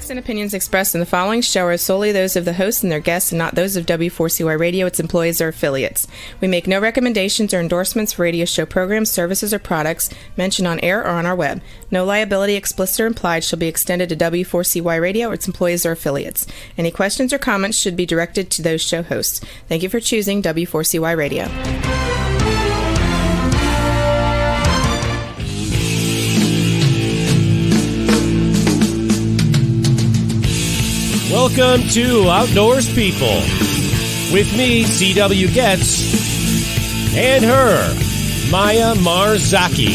Facts and opinions expressed in the following show are solely those of the hosts and their guests and not those of W4CY Radio, its employees, or affiliates. We make no recommendations or endorsements for radio show programs, services, or products mentioned on air or on our web. No liability, explicit or implied, shall be extended to W4CY Radio or its employees or affiliates. Any questions or comments should be directed to those show hosts. Thank you for choosing W4CY Radio. Welcome to Outdoors People. With me, CW Getz, and her, Maya Marzaki.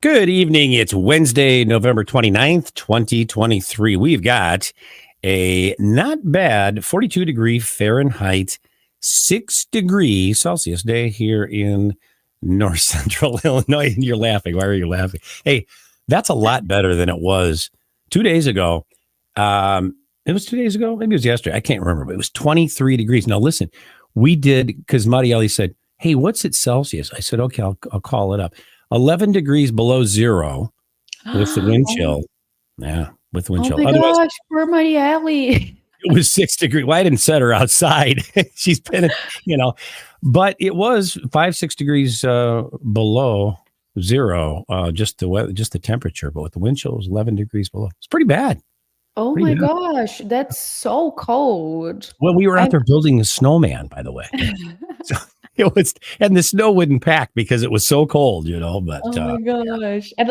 Good evening. It's Wednesday, November 29th, 2023. We've got a not bad 42 degree Fahrenheit, 6 degrees Celsius day here in north central Illinois. And you're laughing. Why are you laughing? Hey, that's a lot better than it was 2 days ago. It was 2 days ago. Maybe it was yesterday. I can't remember, but it was 23 degrees. Now, listen, we did, because Marielli said, hey, what's it Celsius? I said, okay, I'll call it up. 11 degrees below zero with the wind chill. Yeah, with the wind chill. Oh my gosh, poor Marielli. It was 6 degrees. Well, I didn't set her outside. She's been, but it was 5-6 degrees below zero, just the weather, just the temperature. But with the wind chill, it was 11 degrees below. It's pretty bad. Oh my gosh, that's so cold. Well, we were out there building a snowman, by the way. So it was, and the snow wouldn't pack because it was so cold, But oh my gosh, at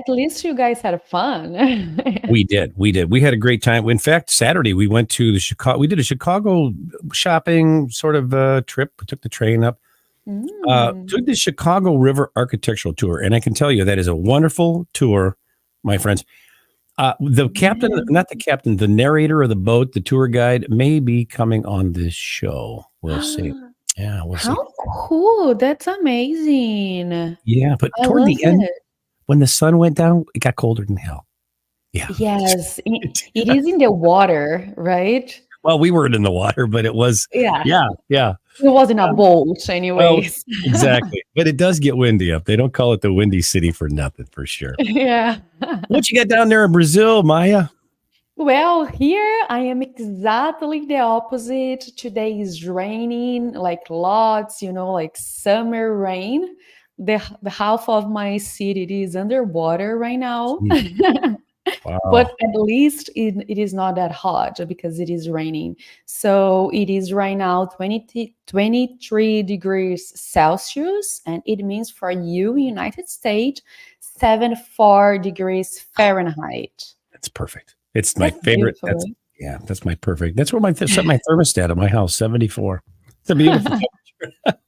least you guys had fun. We did. We had a great time. In fact, Saturday we went to the Chicago. We did a Chicago shopping sort of trip. We took the train up. Took the Chicago River Architectural Tour, and I can tell you that is a wonderful tour, my friends. The captain, not the captain, the narrator of the boat, the tour guide, may be coming on this show. We'll see. Yeah, we'll see. How cool. That's amazing. Yeah, but toward the end, when the sun went down, it got colder than hell. Yeah. Yes, it is in the water, right? Well, we weren't in the water, but it was. Yeah. It wasn't a boat anyways. Well, exactly. But it does get windy up. They don't call it the Windy City for nothing, for sure. Yeah. What you got down there in Brazil, Maya? Well, here I am exactly the opposite. Today is raining, like lots, like summer rain. The half of my city is underwater right now. Wow. But at least it is not that hot because it is raining. So it is right now 23 degrees Celsius, and it means for you, United States, 74 degrees Fahrenheit. That's perfect. It's my favorite. That's my perfect. That's where I set my thermostat at my house, 74. It's a beautiful temperature.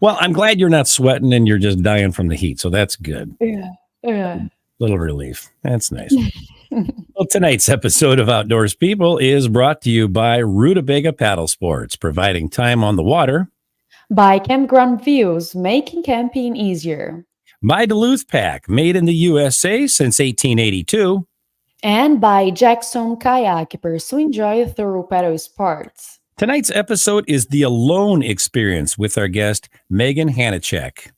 Well, I'm glad you're not sweating and you're just dying from the heat. So that's good. Yeah. Little relief. That's nice. Well, tonight's episode of Outdoors People is brought to you by Rutabaga Paddle Sports, providing time on the water. By Campground Views, making camping easier. By Duluth Pack, made in the USA since 1882. And by Jackson Kayak, pursuing joy through paddle sports. Tonight's episode is the alone experience with our guest, Megan Hanacek.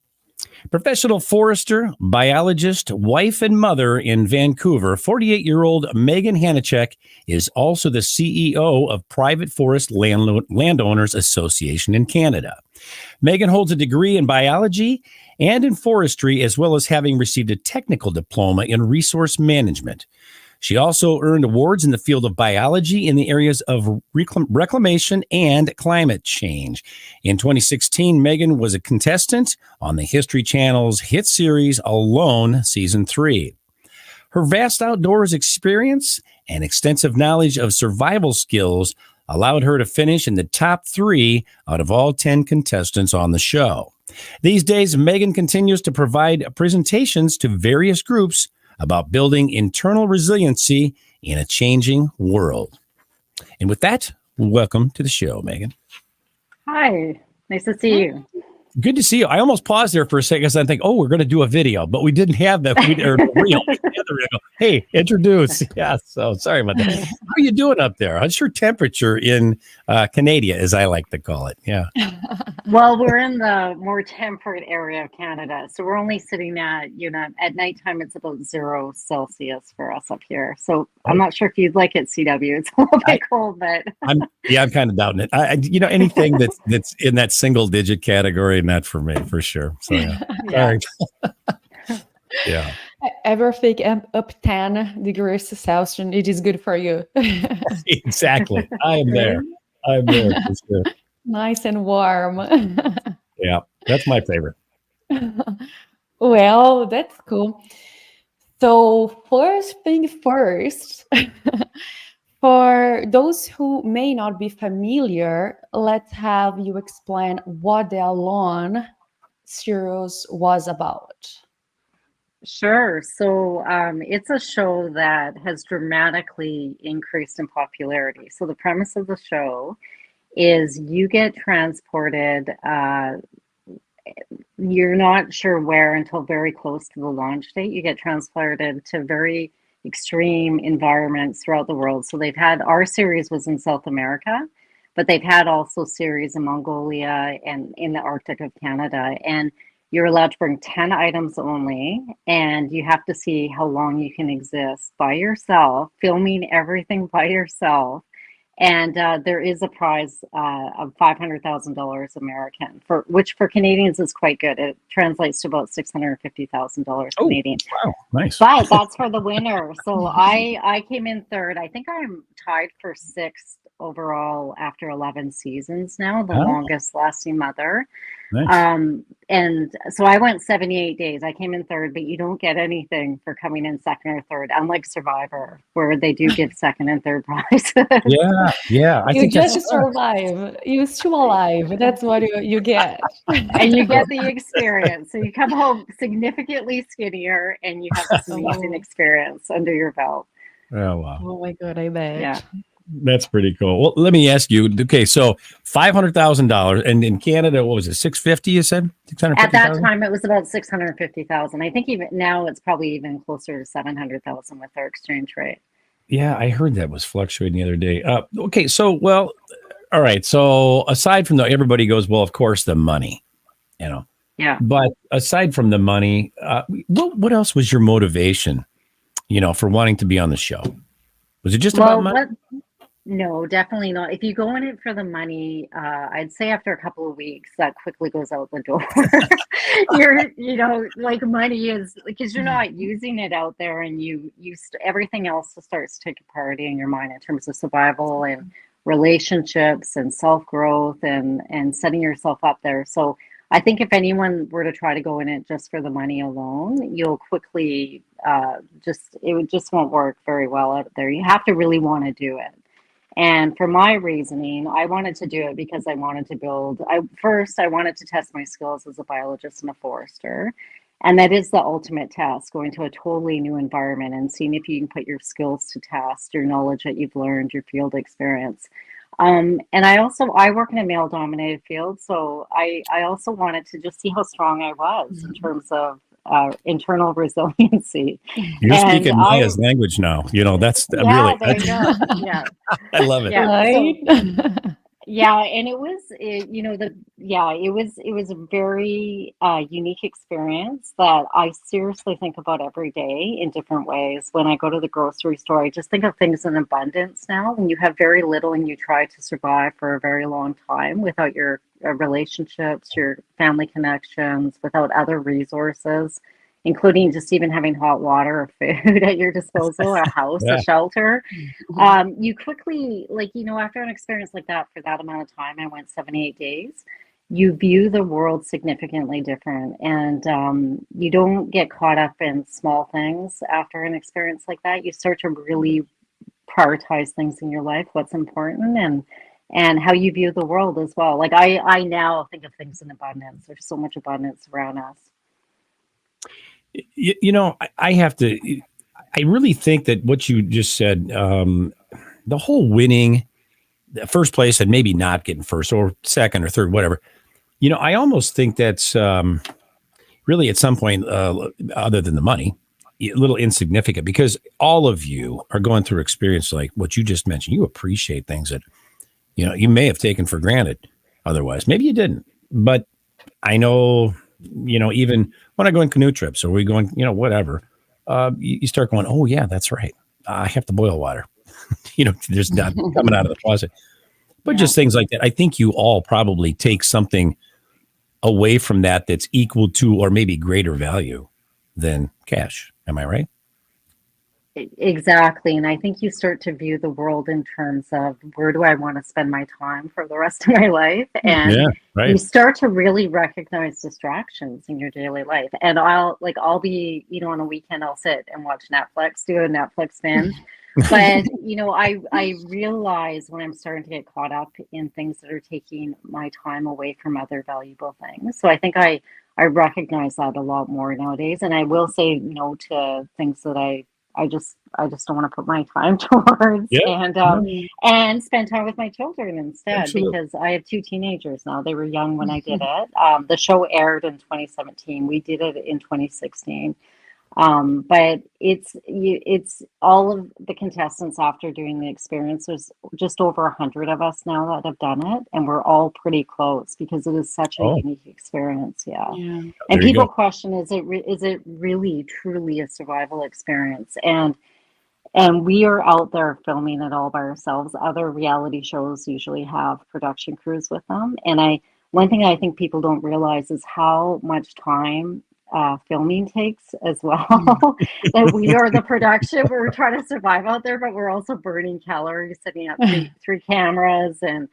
Professional forester, biologist, wife, and mother in Vancouver, 48-year-old Megan Hanacek is also the CEO of Private Forest Landowners Association in Canada. Megan holds a degree in biology and in forestry, as well as having received a technical diploma in resource management. She also earned awards in the field of biology in the areas of reclamation and climate change. In 2016, Megan was a contestant on the History Channel's hit series Alone Season 3. Her vast outdoors experience and extensive knowledge of survival skills allowed her to finish in the top 3 out of all 10 contestants on the show. These days, Megan continues to provide presentations to various groups about building internal resiliency in a changing world. And with that, welcome to the show, Megan. Hi, nice to see you. Good to see you. I almost paused there for a second because I think, we're going to do a video, but we didn't have that. We didn't have weather. I go, hey, introduce. Yeah. So sorry about that. How are you doing up there? How's your temperature in Canada, as I like to call it? Yeah. Well, we're in the more temperate area of Canada, so we're only sitting at, at nighttime it's about 0 Celsius for us up here. So I'm not sure if you'd like it, CW. It's a little bit cold, but I'm kind of doubting it. Anything that's in that single digit category, not for me, for sure. So yeah. yeah. Yeah. Everything up 10 degrees Celsius, it is good for you. Exactly. I'm there for sure. Nice and warm. Yeah, that's my favorite. Well, that's cool. So first thing first, for those who may not be familiar, let's have you explain what the Alone series was about. Sure. So it's a show that has dramatically increased in popularity. So the premise of the show is you get transported. You're not sure where until very close to the launch date. You get transported to very extreme environments throughout the world. So they've had our series was in South America, but they've had also series in Mongolia and in the Arctic of Canada. And you're allowed to bring 10 items only, and you have to see how long you can exist by yourself, filming everything by yourself. And there is a prize of $500,000 American, which for Canadians is quite good. It translates to about $650,000 Canadian. Wow, nice. But that's for the winner. So I came in third. I think I'm tied for sixth overall after 11 seasons now, the longest lasting mother. Nice. And so I went 78 days. I came in third, but you don't get anything for coming in second or third, unlike Survivor, where they do give second and third prizes. Yeah. I You think just that's survive. You're still alive. That's what you get. And you get the experience. So you come home significantly skinnier, and you have this amazing experience under your belt. Oh, wow. Oh my God, I bet. Yeah. That's pretty cool. Well, let me ask you. Okay, so $500,000, and in Canada, what was it? 650? You said 650. At that time, it was about 650,000. I think even now it's probably even closer to 700,000 with our exchange rate. Yeah, I heard that was fluctuating the other day. Okay, so all right. So aside from everybody goes, well, of course, the money, Yeah. But aside from the money, what else was your motivation, for wanting to be on the show? Was it just about money? No, definitely not. If you go in it for the money, I'd say after a couple of weeks, that quickly goes out the door. Like money is because you're not using it out there, and everything else starts to take a priority in your mind in terms of survival and relationships and self-growth and setting yourself up there. So I think if anyone were to try to go in it just for the money alone, you'll quickly it just won't work very well out there. You have to really want to do it. And for my reasoning, I wanted to do it because I wanted to I wanted to test my skills as a biologist and a forester. And that is the ultimate test, going to a totally new environment and seeing if you can put your skills to test, your knowledge that you've learned, your field experience. And I work in a male dominated field. So I also wanted to just see how strong I was in terms of internal resiliency. You're speaking Maya's language now. That's really. There you go. Yeah, I love it. Yeah, Right? and it was, it was a very unique experience that I seriously think about every day in different ways. When I go to the grocery store, I just think of things in abundance now. When you have very little and you try to survive for a very long time without your relationships, your family connections, without other resources, including just even having hot water or food at your disposal, a house, a shelter. You quickly, after an experience like that for that amount of time, I went 78 days, you view the world significantly different. And you don't get caught up in small things after an experience like that. You start to really prioritize things in your life, what's important, and how you view the world as well. Like I now think of things in abundance. There's so much abundance around us. I really think that what you just said, the whole winning the first place and maybe not getting first or second or third, whatever, I almost think that's really at some point, other than the money, a little insignificant because all of you are going through experience like what you just mentioned. You appreciate things that, you may have taken for granted otherwise. Maybe you didn't, but I know, even when I go on canoe trips or we going, whatever, you start going, oh yeah, that's right. I have to boil water. There's not coming out of the faucet, but just things like that. I think you all probably take something away from that that's equal to or maybe greater value than cash. Am I right? Exactly. And I think you start to view the world in terms of where do I want to spend my time for the rest of my life? And Yeah, you right. start to really recognize distractions in your daily life. And I'll be, on a weekend, I'll sit and watch Netflix, do a Netflix binge. But, I realize when I'm starting to get caught up in things that are taking my time away from other valuable things. So I think I recognize that a lot more nowadays. And I will say no to things that I just don't want to put my time towards, Yeah. and spend time with my children instead. Absolutely. Because I have two teenagers now. They were young when I did it. The show aired in 2017. We did it in 2016. But it's all of the contestants after doing the experience. There's just over 100 of us now that have done it, and we're all pretty close because it is such a Oh. unique experience. Yeah. Yeah. And There you people go. question, is it really truly a survival experience? And we are out there filming it all by ourselves. Other reality shows usually have production crews with them. And one thing I think people don't realize is how much time filming takes as well. That we are the production. We're trying to survive out there, but we're also burning calories, setting up three cameras, and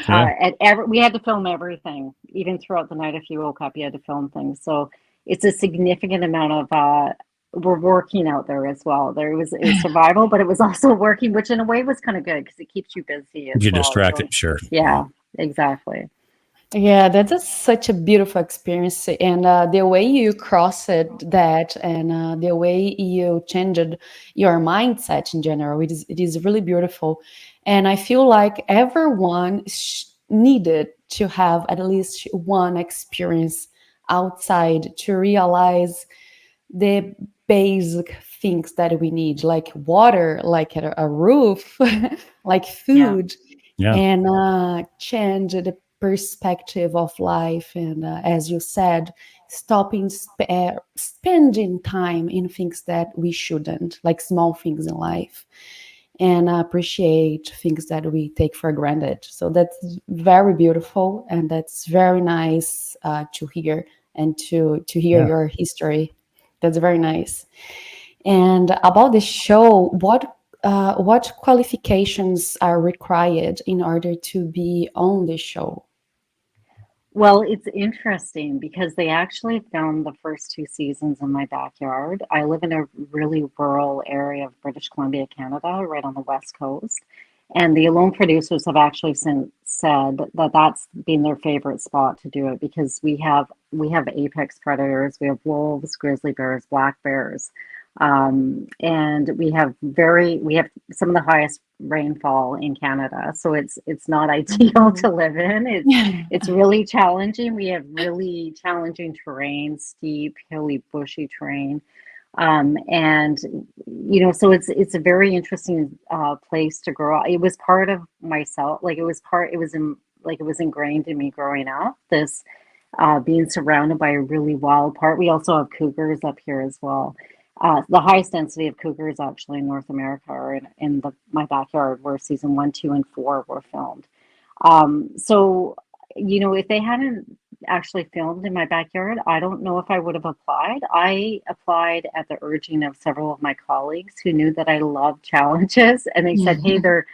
Yeah. we had to film everything. Even throughout the night, if you woke up, you had to film things. So it's a significant amount of we're working out there as well. It was survival, but it was also working, which in a way was kind of good because it keeps you busy as You're well. distracted, So, sure. yeah, exactly. Yeah, such a beautiful experience, and the way you crossed that, and the way you changed your mindset in general, it is really beautiful, and I feel like everyone needed to have at least one experience outside to realize the basic things that we need, like water, like a roof, like Yeah. food, Yeah. and change the perspective of life. And as you said, spending time in things that we shouldn't, like small things in life, and appreciate things that we take for granted. So that's very beautiful, and that's very nice to hear, and to hear Yeah. your history. That's very nice. And about the show, what qualifications are required in order to be on the show? Well, it's interesting because they actually filmed the first two seasons in my backyard. I live in a really rural area of British Columbia, Canada, right on the west coast. And the Alone producers have actually since said that that's been their favorite spot to do it because we have apex predators, we have wolves, grizzly bears, black bears, and we have some of the highest rainfall in Canada. So it's not ideal to live in. It's really challenging. We have really challenging terrain, steep, hilly, bushy terrain. And so it's a very interesting place to grow up. It was part of myself, it was ingrained in me growing up. This being surrounded by a really wild part. We also have cougars up here as well. The highest density of cougars actually in North America are in my backyard, where season 1, 2, and 4 were filmed. So, if they hadn't actually filmed in my backyard, I don't know if I would have applied. I applied at the urging of several of my colleagues who knew that I love challenges, and they said, "Hey, they're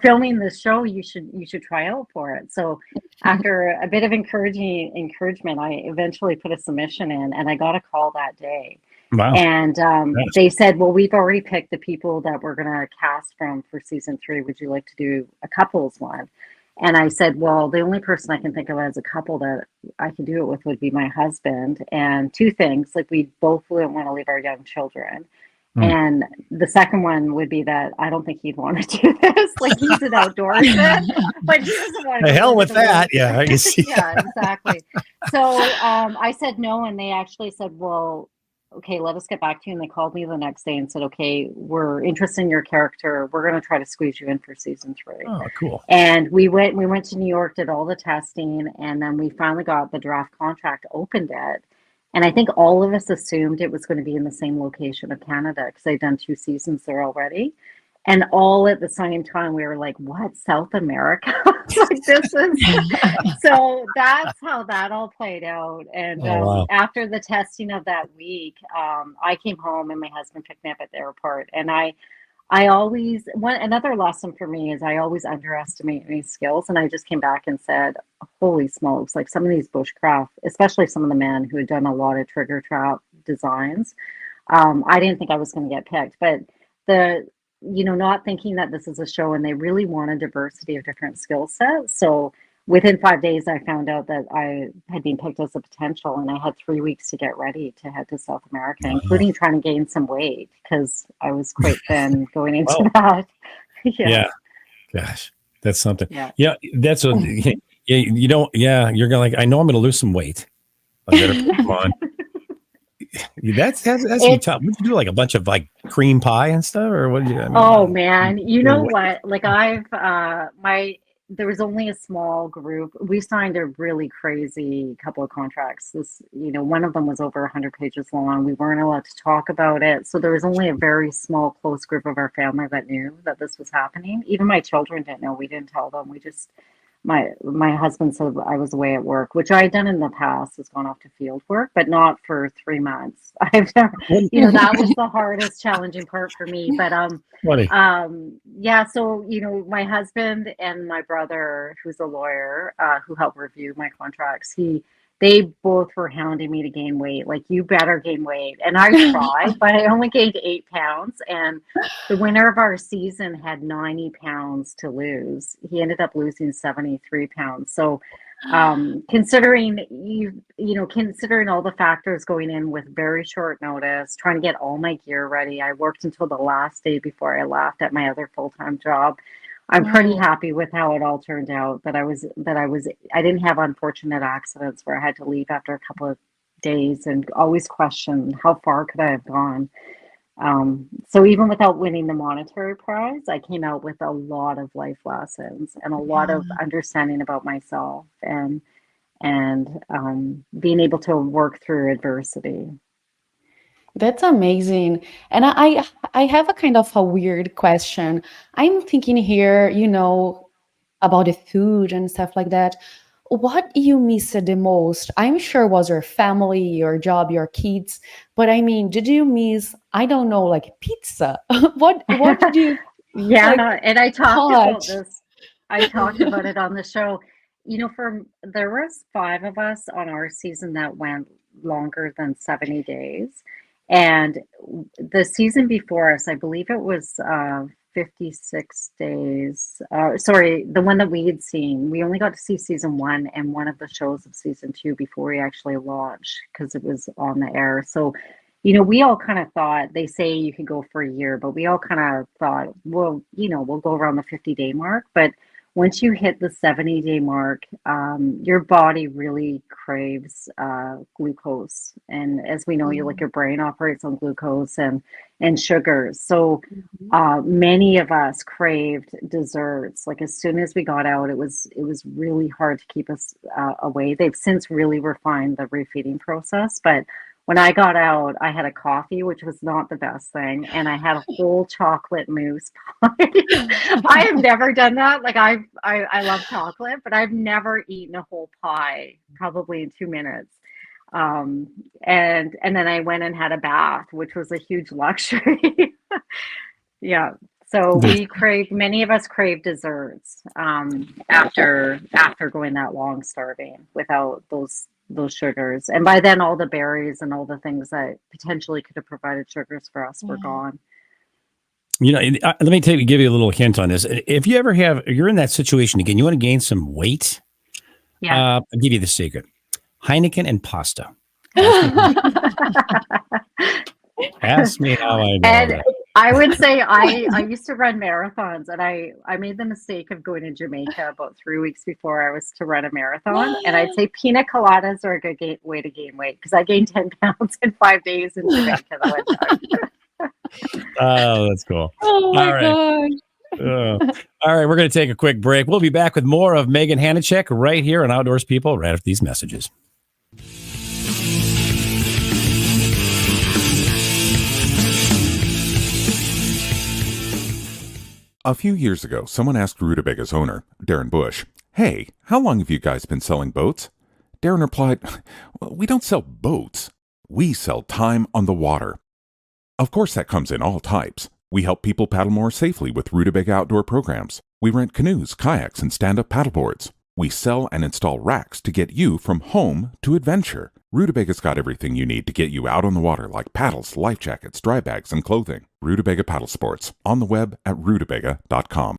filming this show. You should try out for it." So, after a bit of encouragement, I eventually put a submission in, and I got a call that day. Wow. And Yes. they said, "Well, we've already picked the people that we're going to cast from for season 3. Would you like to do a couples one?" And I said, "Well, the only person I can think of as a couple that I could do it with would be my husband. And two things, like we both wouldn't want to leave our young children. Hmm. And the second one would be that I don't think he'd want to do this. Like he's an outdoorsman, but he doesn't want to The go hell live with in the that. woods." Yeah. You see. Yeah, exactly. So I said no, and they actually said, "Well, okay, let us get back to you. And they called me the next day and said, okay, we're interested in your character. We're going to try to squeeze you in for season 3. Oh, cool. And we went to New York, did all the testing, and then we finally got the draft contract, opened it. And I think all of us assumed it was going to be in the same location of Canada because they'd done 2 seasons there already. And all at the same time, we were like, what, South America? Like, this is so that's how that all played out. And Oh, wow. after the testing of that week, I came home and my husband picked me up at the airport. And I always, another lesson for me is I always underestimate my skills. And I just came back and said, holy smokes, like some of these bushcraft, especially some of the men who had done a lot of trigger trap designs, I didn't think I was going to get picked. But not thinking that this is a show and they really want a diversity of different skill sets. So within 5 days, I found out that I had been picked as a potential, and I had 3 weeks to get ready to head to South America, including trying to gain some weight because I was quite thin going into that. Yeah. Gosh, that's something. Yeah. Yeah. That's what, you don't, yeah. You're going to like, I know I'm going to lose some weight. I better come on. That's gonna be tough. Would you do like a bunch of like cream pie and stuff, or what? Oh man, you know what? Like there was only a small group. We signed a really crazy couple of contracts. One of them was over 100 pages long. We weren't allowed to talk about it. So there was only a very small, close group of our family that knew that this was happening. Even my children didn't know. We didn't tell them. My husband said I was away at work, which I had done in the past, has gone off to field work, but not for 3 months. I've never, that was the hardest, challenging part for me. But yeah. So my husband and my brother, who's a lawyer, who helped review my contracts, they both were hounding me to gain weight. Like, you better gain weight. And I tried, but I only gained 8 pounds. And the winner of our season had 90 pounds to lose. He ended up losing 73 pounds. So considering considering all the factors going in with very short notice, trying to get all my gear ready, I worked until the last day before I left at my other full-time job. I'm pretty happy with how it all turned out. I didn't have unfortunate accidents where I had to leave after a couple of days and always question how far could I have gone. So even without winning the monetary prize, I came out with a lot of life lessons and a lot of understanding about myself and being able to work through adversity. That's amazing. And I have a kind of a weird question. I'm thinking here, about the food and stuff like that. What you miss the most? I'm sure was your family, your job, your kids. But I mean, did you miss, I don't know, like pizza? What did you and I talked about this. I talked about it on the show. There was 5 of us on our season that went longer than 70 days. And the season before us, I believe it was 56 days. Sorry, the one that we had seen, we only got to see season 1 and one of the shows of season 2 before we actually launched because it was on the air. So, we all kind of thought, they say you can go for a year, but we all kind of thought, well, we'll go around the 50-day mark. But once you hit the 70-day mark, your body really craves glucose. And as we know, your brain operates on glucose and sugars. So many of us craved desserts. Like, as soon as we got out, it was really hard to keep us away. They've since really refined the refeeding process. But when I got out, I had a coffee, which was not the best thing, and I had a whole chocolate mousse pie. I have never done that. Like, I love chocolate, but I've never eaten a whole pie, probably in 2 minutes. And then I went and had a bath, which was a huge luxury. Yeah. So many of us crave desserts after going that long starving without those sugars. And by then, all the berries and all the things that potentially could have provided sugars for us were gone. Let me give you a little hint on this. If you're in that situation again, you want to gain some weight. Yeah. I'll give you the secret: Heineken and pasta. Ask me how I know that. I would say I used to run marathons, and I made the mistake of going to Jamaica about 3 weeks before I was to run a marathon. And I'd say pina coladas are a good way to gain weight, because I gained 10 pounds in 5 days in Jamaica the one time. Oh, that's cool. Oh my All right. gosh. All right, we're going to take a quick break. We'll be back with more of Megan Hanacek right here on Outdoors People right after these messages. A few years ago, someone asked Rutabaga's owner, Darren Bush, "Hey, how long have you guys been selling boats?" Darren replied, "Well, we don't sell boats. We sell time on the water." Of course, that comes in all types. We help people paddle more safely with Rutabaga outdoor programs. We rent canoes, kayaks, and stand-up paddleboards. We sell and install racks to get you from home to adventure. Rutabaga's got everything you need to get you out on the water, like paddles, life jackets, dry bags, and clothing. Rutabaga Paddle Sports, on the web at rutabaga.com.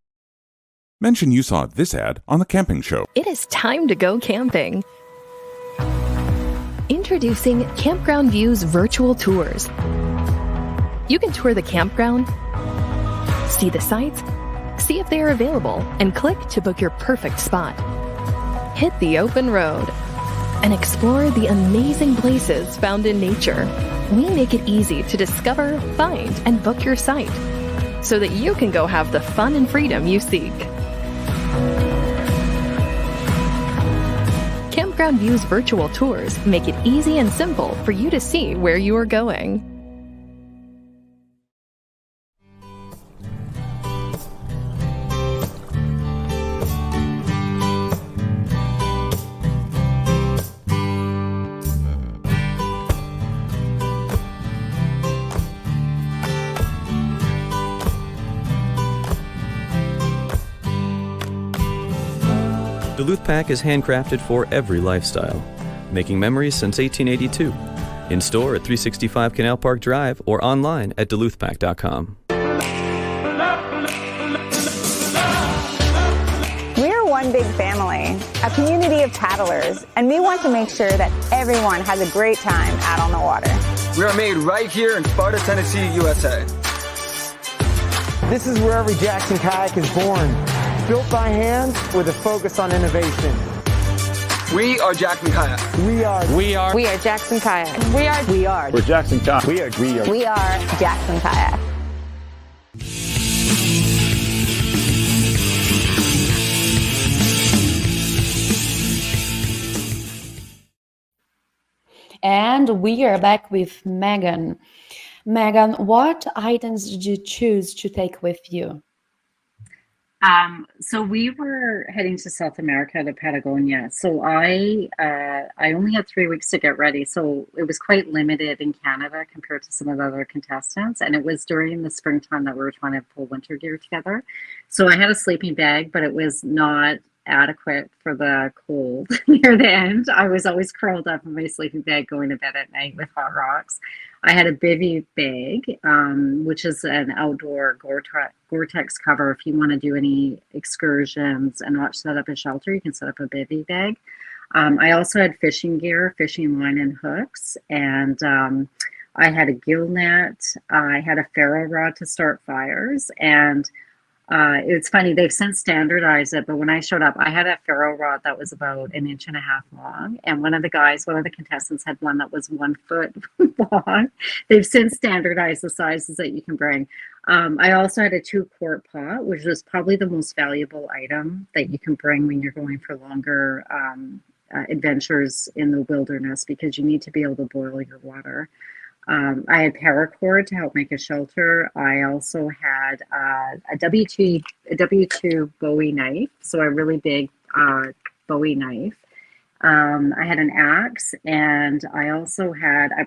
Mention you saw this ad on The Camping Show. It is time to go camping. Introducing Campground Views virtual tours. You can tour the campground, see the sites, see if they are available, and click to book your perfect spot. Hit the open road and explore the amazing places found in nature. We make it easy to discover, find, and book your site so that you can go have the fun and freedom you seek. Campground Views virtual tours make it easy and simple for you to see where you are going. Duluth Pack is handcrafted for every lifestyle, making memories since 1882. In store at 365 Canal Park Drive or online at duluthpack.com. We're one big family, a community of paddlers, and we want to make sure that everyone has a great time out on the water. We are made right here in Sparta, Tennessee, USA. This is where every Jackson kayak is born, built by hand with a focus on innovation. We are Jackson Kayak. We are Jackson Kayak. We're Jackson Kayak. We are Jackson Kayak. And we are back with Megan. Megan, what items did you choose to take with you? So we were heading to South America, to Patagonia. So I only had 3 weeks to get ready. So it was quite limited in Canada compared to some of the other contestants. And it was during the springtime that we were trying to pull winter gear together. So I had a sleeping bag, but it was not adequate for the cold near the end. I was always curled up in my sleeping bag going to bed at night with hot rocks. I had a bivy bag, which is an outdoor Gore-Tex cover. If you want to do any excursions and not set up a shelter, you can set up a bivy bag. I also had fishing gear, fishing line and hooks, and I had a gill net. I had a ferro rod to start fires, and it's funny, they've since standardized it, but when I showed up, I had a ferro rod that was about 1.5 inches long, and one of the contestants had one that was 1 foot long. They've since standardized the sizes that you can bring. I also had a 2-quart pot, which was probably the most valuable item that you can bring when you're going for longer adventures in the wilderness, because you need to be able to boil your water. I had paracord to help make a shelter. I also had a W2 Bowie knife, so a really big Bowie knife. I had an axe, and I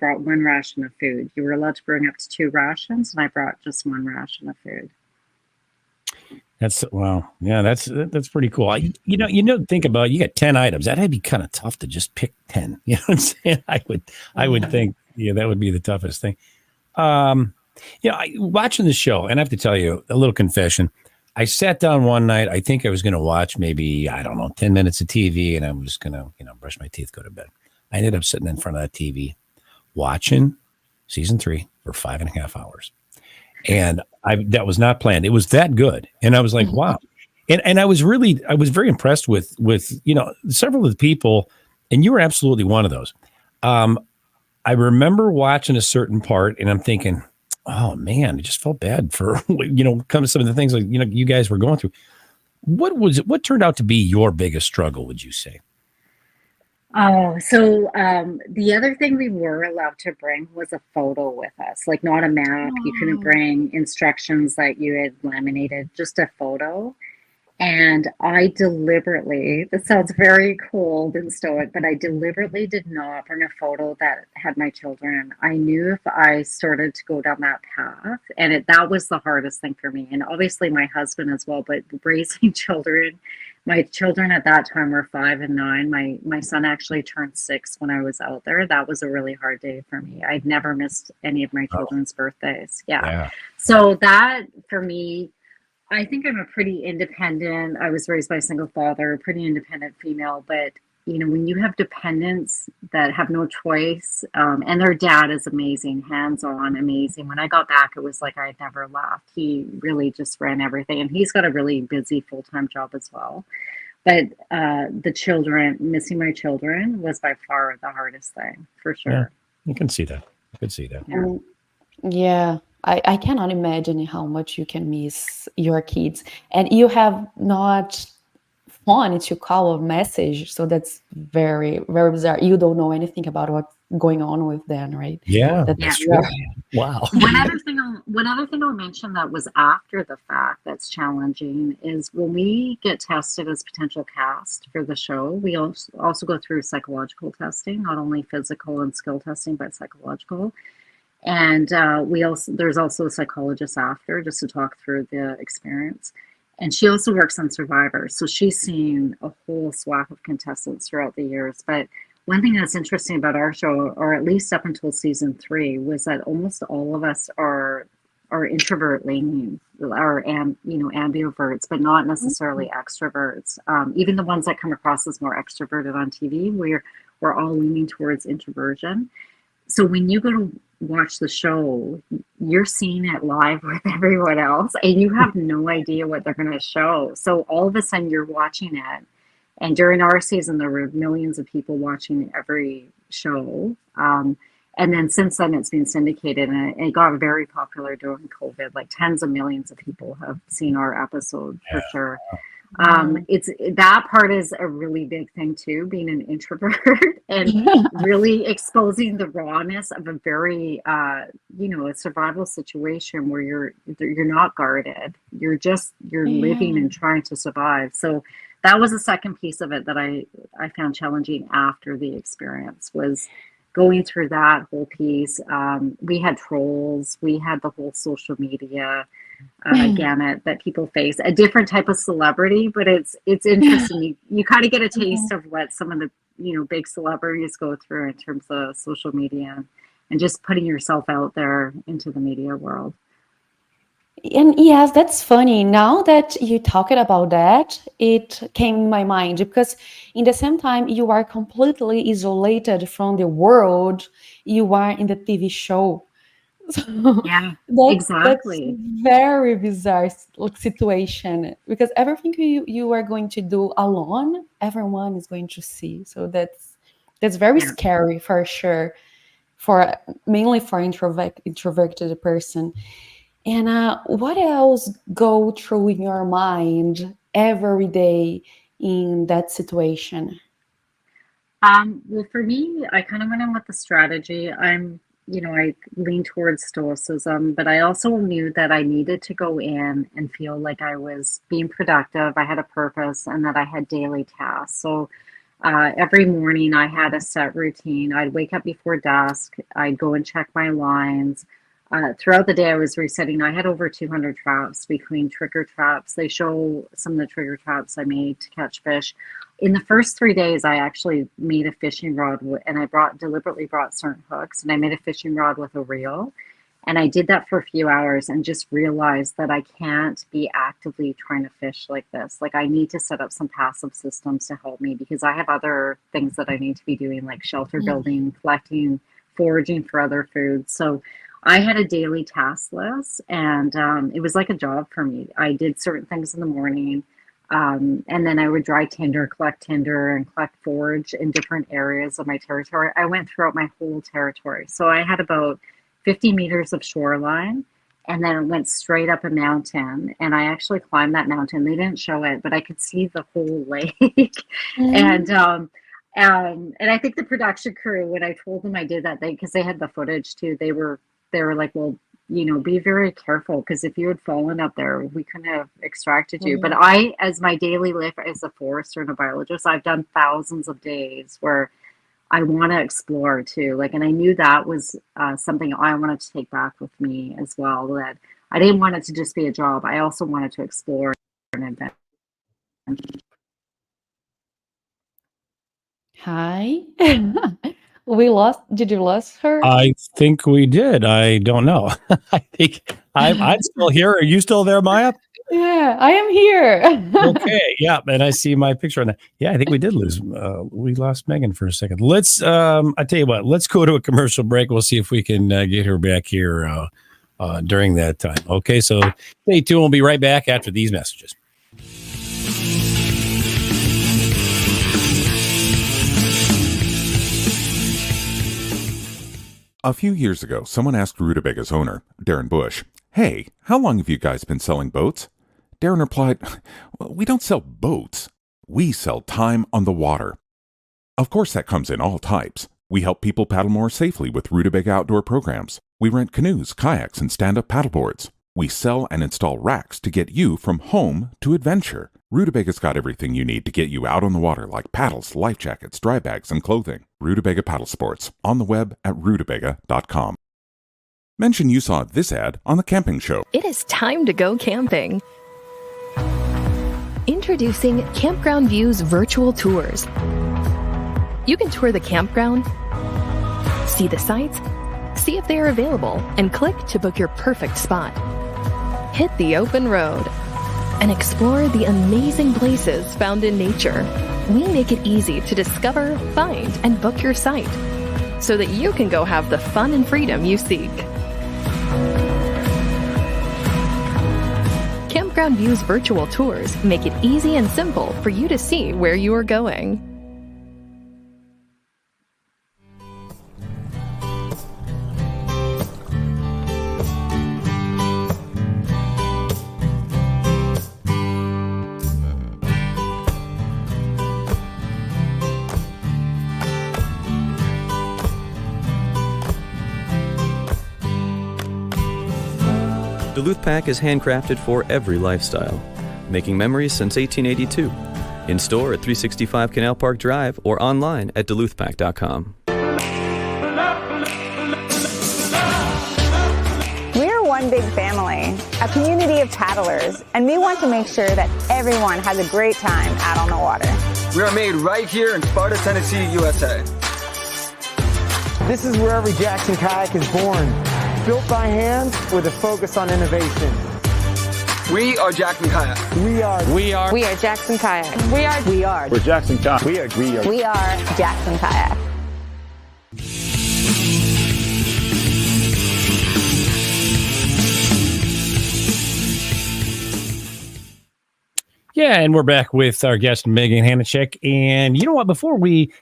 brought 1 ration of food. You were allowed to bring up to 2 rations, and I brought just 1 ration of food. That's wow. Yeah, that's pretty cool. Think about it, you got 10 items. That'd be kind of tough to just pick 10. You know what I'm saying? I would think, that would be the toughest thing. Watching the show, and I have to tell you a little confession. I sat down one night. I think I was going to watch maybe, 10 minutes of TV, and I was going to, brush my teeth, go to bed. I ended up sitting in front of that TV watching season 3 for 5.5 hours. and that was not planned. It was that good, and I was like, wow. And I was very impressed with several of the people, and you were absolutely one of those. I remember watching a certain part, and I'm thinking, oh man, I just felt bad for come to some of the things like you guys were going through. What turned out to be your biggest struggle, would you say? Oh, so the other thing we were allowed to bring was a photo with us, like not a map. You couldn't bring instructions that you had laminated, just a photo. And I deliberately, this sounds very cold and stoic, but I deliberately did not bring a photo that had my children. I knew if I started to go down that path, and that was the hardest thing for me. And obviously my husband as well, but raising children, my children at that time were 5 and 9. My son actually turned 6 when I was out there. That was a really hard day for me. I'd never missed any of my children's birthdays. Yeah. So that for me, I think I'm a pretty independent. I was raised by a single father, pretty independent female. But when you have dependents that have no choice, and their dad is amazing, hands-on, amazing. When I got back, it was like I had never left. He really just ran everything, and he's got a really busy full-time job as well. But the children, missing my children, was by far the hardest thing, for sure. Yeah, you can see that. I could see that. Yeah. I cannot imagine how much you can miss your kids, and you have not phone to call or message, so that's very, very bizarre. You don't know anything about what's going on with them, right? Yeah, that's true. Wow. One other thing I'll mention that was after the fact that's challenging is when we get tested as potential cast for the show, we also go through psychological testing, not only physical and skill testing, but psychological. And there's also a psychologist after, just to talk through the experience. And she also works on Survivor. So she's seen a whole swath of contestants throughout the years. But one thing that's interesting about our show, or at least up until season 3, was that almost all of us are introvert leaning, or ambiverts, but not necessarily extroverts. Even the ones that come across as more extroverted on TV, we're all leaning towards introversion. So when you go to watch the show, you're seeing it live with everyone else, and you have no idea what they're going to show. So all of a sudden you're watching it. And during our season, there were millions of people watching every show. And then since then, it's been syndicated, and it got very popular during COVID. Like tens of millions of people have seen our episode for sure. That part is a really big thing too, being an introvert and really exposing the rawness of a very a survival situation where you're not guarded, you're living and trying to survive. So that was the second piece of it that I found challenging after the experience, was going through that whole piece. We had trolls, we had the whole social media gamut that people face, a different type of celebrity, but it's interesting. You kind of get a taste of what some of the big celebrities go through in terms of social media and just putting yourself out there into the media world. And yes, that's funny. Now that you talked about that, it came in my mind, because in the same time you are completely isolated from the world, you are in the TV show. So Yeah, That's exactly. very bizarre situation, because everything you are going to do alone, everyone is going to see. So that's very scary for sure, mainly for introverted person. And what else go through in your mind every day in that situation? Well, for me, I kind of went in with the strategy. I lean towards stoicism, but I also knew that I needed to go in and feel like I was being productive, I had a purpose, and that I had daily tasks. So every morning I had a set routine. I'd wake up before dusk, I'd go and check my lines. Throughout the day, I was resetting. I had over 200 traps between trigger traps. They show some of the trigger traps I made to catch fish. In the first 3 days, I actually made a fishing rod, and I deliberately brought certain hooks, and I made a fishing rod with a reel. And I did that for a few hours and just realized that I can't be actively trying to fish like this. Like, I need to set up some passive systems to help me, because I have other things that I need to be doing, like shelter building, collecting, foraging for other foods. So I had a daily task list, and it was like a job for me. I did certain things in the morning, and then I would dry collect tinder, and collect forage in different areas of my territory. I went throughout my whole territory. So I had about 50 meters of shoreline, and then it went straight up a mountain. And I actually climbed that mountain. They didn't show it, but I could see the whole lake. And and I think the production crew, when I told them I did that, because they had the footage too, they were like, well, be very careful, because if you had fallen up there, we couldn't have extracted you. But I, as my daily life as a forester and a biologist, I've done thousands of days where I want to explore too. And I knew that was something I wanted to take back with me as well, that I didn't want it to just be a job. I also wanted to explore and invent. Hi. Did you lose her? I think we did. I don't know. I think I'm still here. Are you still there, Maya? Yeah, I am here. Okay. Yeah. And I see my picture on that. Yeah, I think we did lose. We lost Megan for a second. Let's, I tell you what, let's go to a commercial break. We'll see if we can get her back here during that time. Okay. So stay tuned. We'll be right back after these messages. A few years ago, someone asked Rutabaga's owner, Darren Bush, "Hey, how long have you guys been selling boats?" Darren replied, "Well, we don't sell boats. We sell time on the water." Of course, that comes in all types. We help people paddle more safely with Rutabaga outdoor programs. We rent canoes, kayaks, and stand-up paddleboards. We sell and install racks to get you from home to adventure. Rutabaga's got everything you need to get you out on the water, like paddles, life jackets, dry bags, and clothing. Rutabaga Paddle Sports, on the web at rutabaga.com. Mention you saw this ad on The Camping Show. It is time to go camping. Introducing Campground Views virtual tours. You can tour the campground, see the sights, see if they are available, and click to book your perfect spot. Hit the open road and explore the amazing places found in nature. We make it easy to discover, find, and book your site so that you can go have the fun and freedom you seek. Campground Views virtual tours make it easy and simple for you to see where you are going. Duluth Pack is handcrafted for every lifestyle, making memories since 1882. In store at 365 Canal Park Drive or online at duluthpack.com. We're one big family, a community of paddlers, and we want to make sure that everyone has a great time out on the water. We are made right here in Sparta, Tennessee, USA. This is where every Jackson kayak is born. Built by hand with a focus on innovation. We are Jackson Kayak. We are Jackson Kayak. We're Jackson Kayak. We are Jackson Kayak. Yeah, and we're back with our guest, Megan Hanacek. And you know what?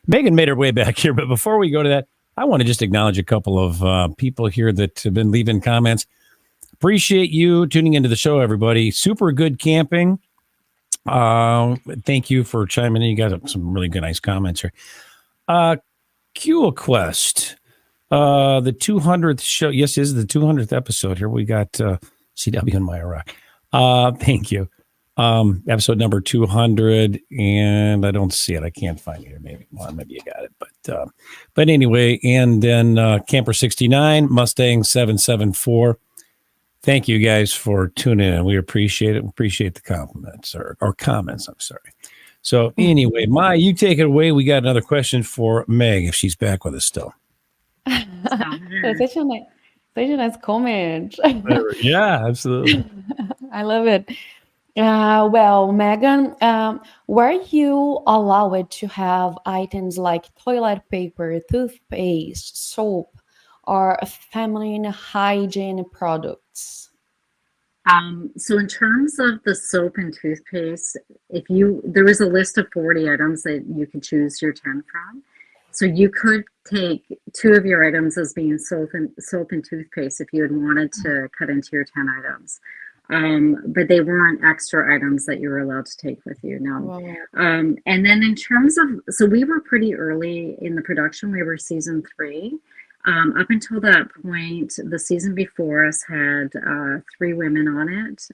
Megan made her way back here, but before we go to that, I want to just acknowledge a couple of people here that have been leaving comments. Appreciate you tuning into the show, everybody. Super good camping. Thank you for chiming in. You got some really good, nice comments here. Q Quest, the 200th show. Yes, this is the 200th episode here. We got CW and Maya Rock. Thank you. Episode number 200, and I don't see it. I can't find it here. Maybe you got it, but anyway, and then Camper 69, Mustang 774. Thank you guys for tuning in. We appreciate it. Appreciate the compliments or comments. I'm sorry. So anyway, Maya, you take it away. We got another question for Meg if she's back with us still. That's such a nice comment. Yeah, absolutely. I love it. Well, Megan, were you allowed to have items like toilet paper, toothpaste, soap, are feminine hygiene products? So in terms of the soap and toothpaste, there was a list of 40 items that you could choose your 10 from. So you could take 2 of your items as being soap and toothpaste if you had wanted to cut into your 10 items. But they weren't extra items that you were allowed to take with you. No. Wow. And then in terms of, so we were pretty early in the production. We were season 3. Up until that point, the season before us had 3 women on it.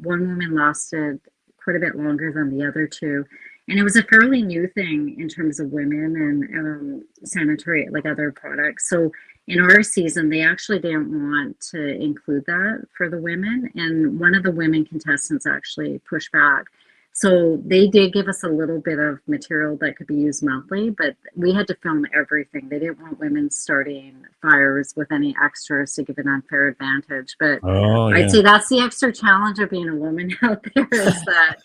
One woman lasted quite a bit longer than the other 2. And it was a fairly new thing in terms of women and sanitary, like other products. So in our season, they actually didn't want to include that for the women. And one of the women contestants actually pushed back. So they did give us a little bit of material that could be used monthly, but we had to film everything. They didn't want women starting fires with any extras to give an unfair advantage. But I'd say that's the extra challenge of being a woman out there is that,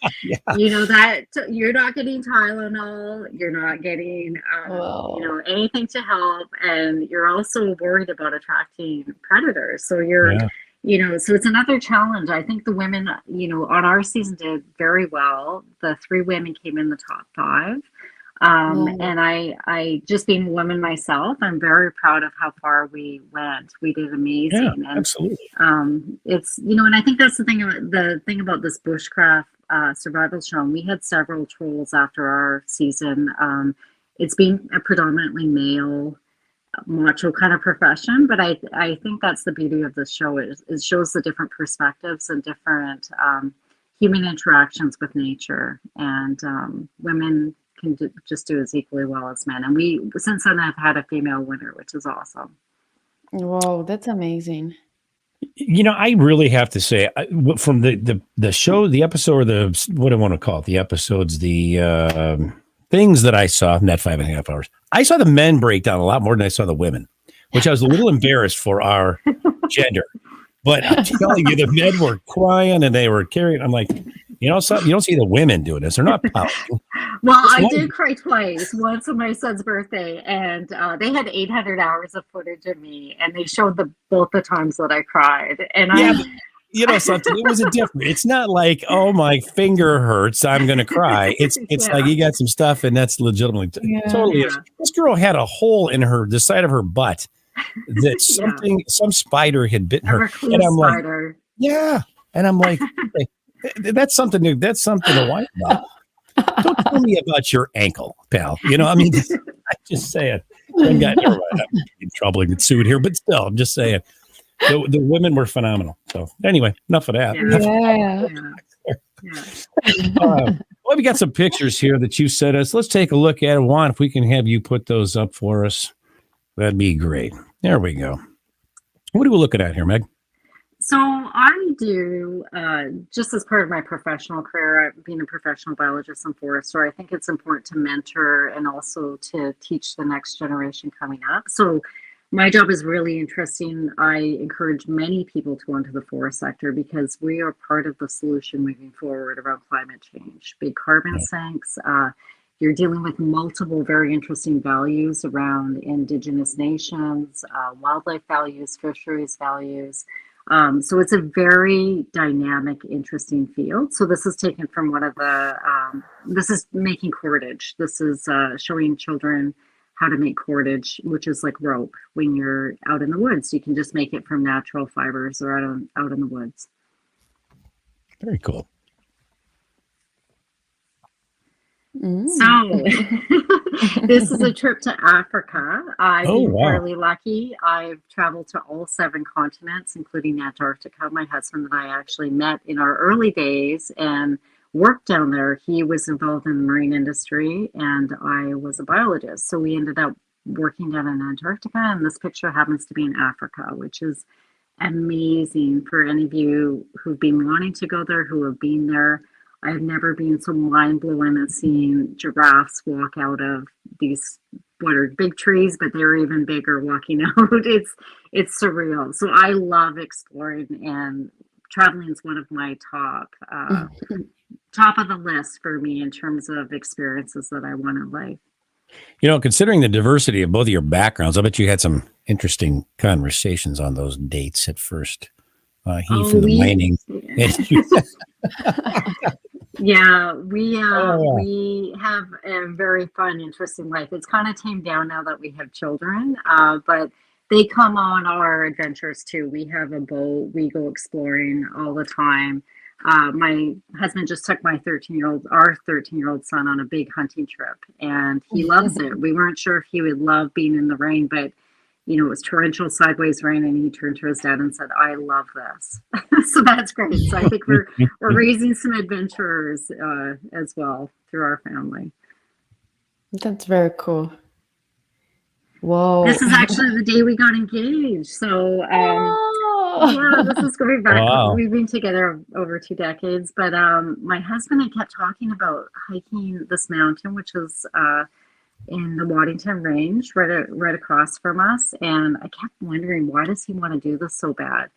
that you're not getting Tylenol, you're not getting, anything to help. And you're also worried about attracting predators. So so it's another challenge. I think the women, on our season did very well. The 3 women came in the top 5. And I just being a woman myself, I'm very proud of how far we went. We did amazing. Yeah, and absolutely. It's, and I think that's the thing about this bushcraft survival show. And we had several trolls after our season. It's been a predominantly male macho kind of profession, but I think that's the beauty of this show is it shows the different perspectives and different human interactions with nature, and women can just do as equally well as men. And we since then have had a female winner, which is awesome. Wow, that's amazing. I really have to say, from the show, the episode, or what do I want to call it, the episodes, the things that I saw in that 5.5 hours, I saw the men break down a lot more than I saw the women, which I was a little embarrassed for our gender. But I'm telling you, the men were crying and they were carrying. I'm like, something, you don't see the women doing this. They're not pouting. Well, I did cry twice. Once on my son's birthday, and they had 800 hours of footage of me, and they showed both the times that I cried. And something. It was a different. It's not like, oh, my finger hurts, I'm going to cry. It's like you got some stuff, and that's legitimately totally. Yeah. This girl had a hole in the side of her butt that some spider had bitten her, and I'm spider. Like, and I'm like, that's something new. That's something to whine about. Don't tell me about your ankle, pal. I'm just saying. I'm in trouble and get sued here, but still, I'm just saying. The women were phenomenal. So anyway, enough of that. Well, we got some pictures here that you sent us. Let's take a look at it. Juan, if we can have you put those up for us, that'd be great. There we go. What are we looking at here, Meg? So I do, just as part of my professional career, being a professional biologist and forester, I think it's important to mentor and also to teach the next generation coming up. So my job is really interesting. I encourage many people to go into the forest sector because we are part of the solution moving forward around climate change. Big carbon sinks. You're dealing with multiple very interesting values around Indigenous nations, wildlife values, fisheries values. So it's a very dynamic, interesting field. So this is taken from one of the, this is making cordage. This is showing children how to make cordage, which is like rope when you're out in the woods. You can just make it from natural fibers or out in the woods. Very cool. So this is a trip to Africa. I've been fairly lucky. I've traveled to all 7 continents, including Antarctica. My husband and I actually met in our early days and worked down there. He was involved in the marine industry and I was a biologist. So we ended up working down in Antarctica, and this picture happens to be in Africa, which is amazing for any of you who've been wanting to go there, who have been there. I've never been so mind blown at seeing giraffes walk out of these, what are big trees, but they're even bigger walking out. It's surreal. So I love exploring, and traveling is one of my top of the list for me in terms of experiences that I want in life. Considering the diversity of both of your backgrounds, I bet you had some interesting conversations on those dates at first. He from the mining. Yeah, we have a very fun, interesting life. It's kind of tamed down now that we have children, but they come on our adventures too. We have a boat. We go exploring all the time. My husband just took our 13-year-old son on a big hunting trip, and he loves it. We weren't sure if he would love being in the rain, but it was torrential sideways rain, and he turned to his dad and said, "I love this." So that's great. So I think we're raising some adventurers as well through our family. That's very cool. Whoa. This is actually the day we got engaged. So yeah, this is going back. Wow. We've been together over 2 decades, but my husband and I kept talking about hiking this mountain, which is in the Waddington Range, right across from us. And I kept wondering, why does he want to do this so bad?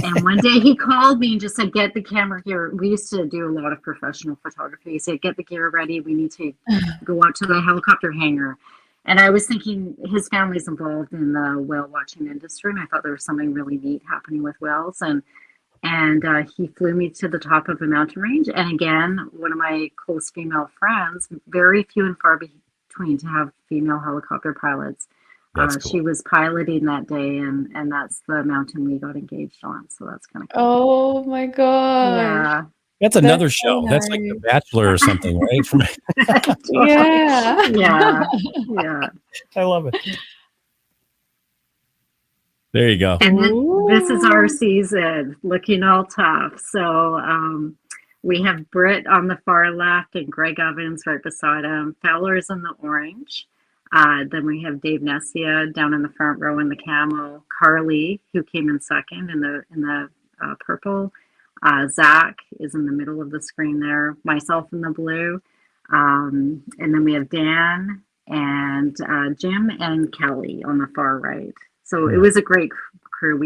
And one day he called me and just said, "Get the camera gear." We used to do a lot of professional photography. He said, "Get the gear ready. We need to go out to the helicopter hangar." And I was thinking his family's involved in the whale watching industry, and I thought there was something really neat happening with whales. And he flew me to the top of a mountain range. And again, one of my close female friends, very few and far between to have female helicopter pilots. That's cool. She was piloting that day, and that's the mountain we got engaged on. So that's kind of cool. Oh my God. Yeah. That's another That's show. so That's like The nice. Bachelor or something, right? Yeah. Yeah. I love it. There you go. And this is our season, looking all tough. So we have Britt on the far left and Greg Evans right beside him. Fowler's in the orange. Then we have Dave Nessia down in the front row in the camo. Carly, who came in second in the purple. Zach is in the middle of the screen there. Myself in the blue. And then we have Dan and Jim and Kelly on the far right. So it was a great crew.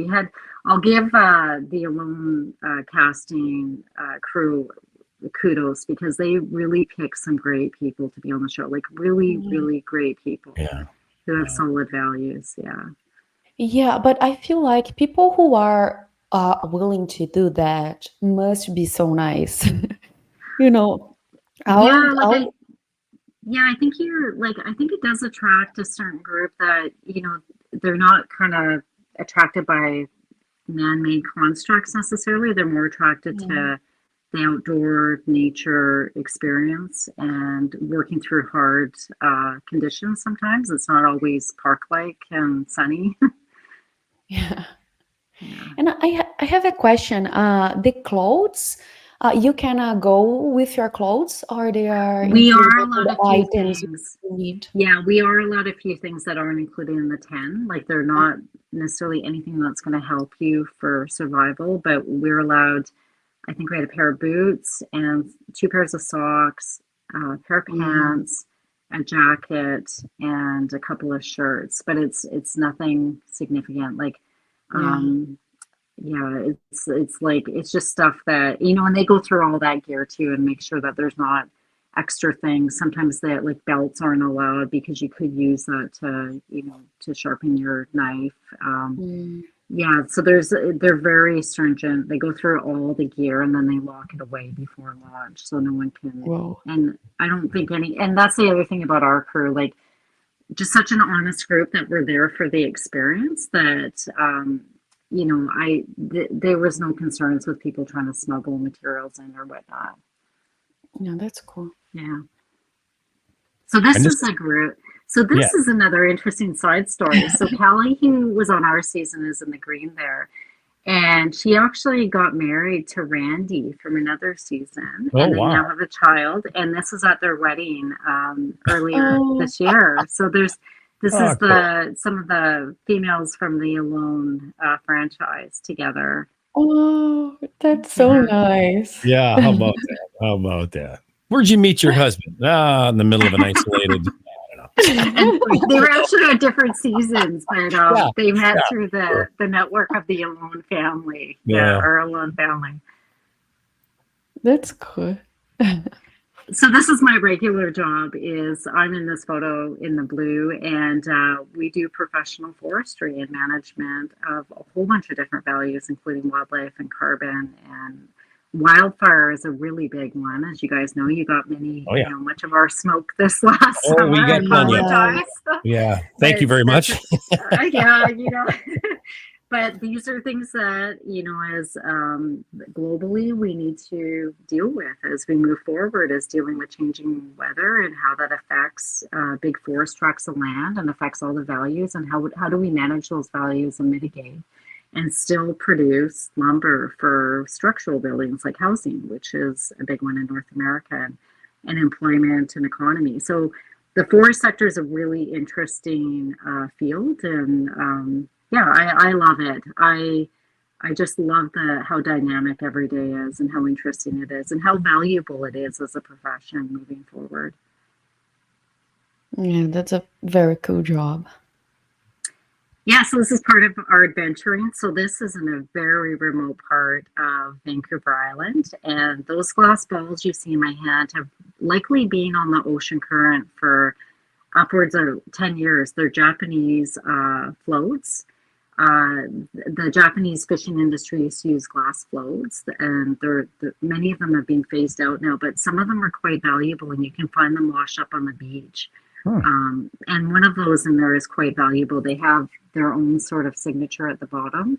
I'll give the Alone casting crew kudos because they really picked some great people to be on the show. Like really great people who have solid values. Yeah. Yeah, but I feel like people who are willing to do that must be so nice. I think I think it does attract a certain group that, they're not kind of attracted by man-made constructs necessarily. They're more attracted to the outdoor nature experience and working through hard conditions sometimes. It's not always park-like and sunny. Yeah. And I have a question. The clothes, you can go with your clothes, or they are We are included allowed in a the few items things. you need? Yeah, we are allowed a few things that aren't included in the 10. Like they're not necessarily anything that's going to help you for survival, but we're allowed, I think we had a pair of boots and 2 pairs of socks, a pair of pants, a jacket, and a couple of shirts. But it's nothing significant. Like, it's just stuff that, and they go through all that gear too and make sure that there's not extra things. Sometimes that like belts aren't allowed because you could use that to sharpen your knife. Yeah, so they're very stringent. They go through all the gear and then they lock it away before launch, so no one can. Whoa. And I don't think and that's the other thing about our crew, like just such an honest group that we're there for the experience that there was no concerns with people trying to smuggle materials in or whatnot. Yeah, that's cool. Yeah. So this is a group. So this is another interesting side story. So Kelly, who was on our season, is in the green there. And she actually got married to Randy from another season. And they now have a child. And this is at their wedding earlier this year. So this is some of the females from the Alone franchise together. Oh, that's so nice. Yeah, how about that? Where'd you meet your husband? In the middle of an isolated. They were actually on different seasons, but they met through the network of the Alone family. Our Alone family. That's cool. So this is my regular job. Is I'm in this photo in the blue, and we do professional forestry and management of a whole bunch of different values, including wildlife and carbon. And wildfire is a really big one, as you guys know. You got many, Oh, yeah. much of our smoke this last Oh, summer. we got I plenty of it. apologize. Yeah. Thank you very much. Yeah, but these are things that, as globally we need to deal with as we move forward, as dealing with changing weather and how that affects big forest tracts of land and affects all the values, and how do we manage those values and mitigate and still produce lumber for structural buildings like housing, which is a big one in North America, and employment and economy. So the forest sector is a really interesting field, and I love it. I just love how dynamic every day is, and how interesting it is, and how valuable it is as a profession moving forward. Yeah, that's a very cool job. Yeah, so this is part of our adventuring. So this is in a very remote part of Vancouver Island, and those glass balls you see in my hand have likely been on the ocean current for upwards of 10 years. They're Japanese floats. The Japanese fishing industry used to use glass floats, and many of them have been phased out now, but some of them are quite valuable, and you can find them washed up on the beach. And one of those in there is quite valuable. They have their own sort of signature at the bottom.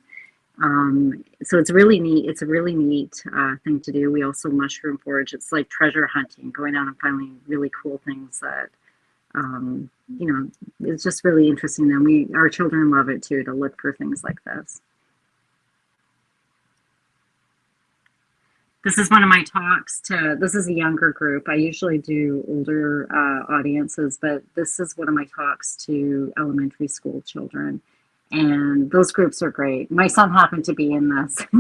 So it's really neat. It's a really neat thing to do. We also mushroom forage. It's like treasure hunting, going out and finding really cool things that, it's just really interesting. And our children love it too, to look for things like this. This is one of my talks this is a younger group. I usually do older audiences, but this is one of my talks to elementary school children. And those groups are great. My son happened to be in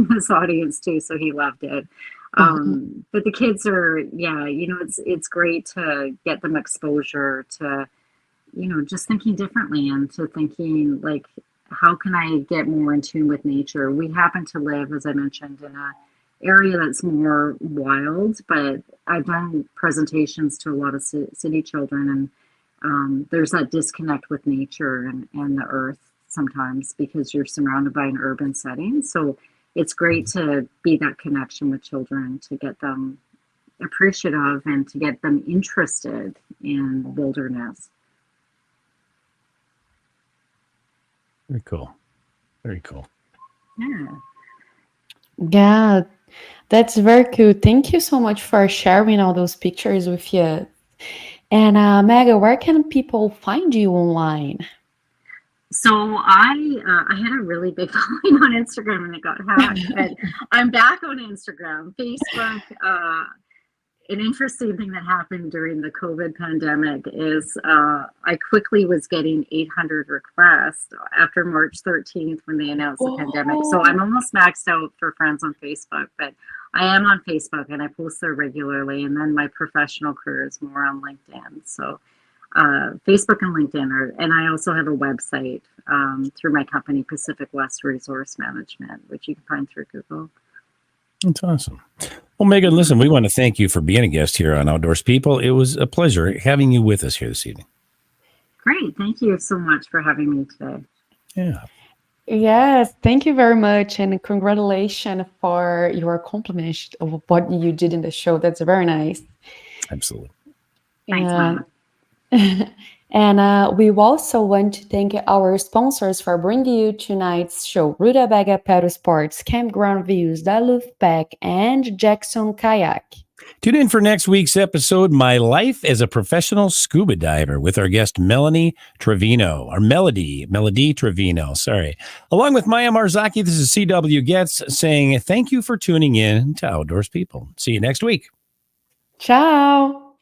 this audience too, so he loved it. But the kids are, it's great to get them exposure to, just thinking differently, and to thinking like, how can I get more in tune with nature? We happen to live, as I mentioned, in a area that's more wild, but I've done presentations to a lot of city children, and there's that disconnect with nature and the earth sometimes, because you're surrounded by an urban setting. So it's great to be that connection with children, to get them appreciative and to get them interested in wilderness. Very cool. Very cool. Yeah, that's very cool. Thank you so much for sharing all those pictures with you. And Mega, where can people find you online? So I had a really big following on Instagram, and it got hacked. But I'm back on Instagram, Facebook. An interesting thing that happened during the COVID pandemic is I quickly was getting 800 requests after March 13th when they announced the pandemic. So I'm almost maxed out for friends on Facebook, but I am on Facebook and I post there regularly. And then my professional career is more on LinkedIn. So Facebook and LinkedIn and I also have a website through my company, Pacific West Resource Management, which you can find through Google. That's awesome. Well, Megan, listen, we want to thank you for being a guest here on Outdoors People. It was a pleasure having you with us here this evening. Great. Thank you so much for having me today. Yeah. Yes, thank you very much. And congratulations for your accomplishment of what you did in the show. That's very nice. Absolutely. Thanks, Mama. And we also want to thank our sponsors for bringing you tonight's show: Rutabaga Paddle Sports, Campground Views, Duluth Pack, and Jackson Kayak. Tune in for next week's episode, My Life as a Professional Scuba Diver, with our guest Melody Trevino. Sorry. Along with Maya Marzaki, this is CW Getz saying thank you for tuning in to Outdoors People. See you next week. Ciao.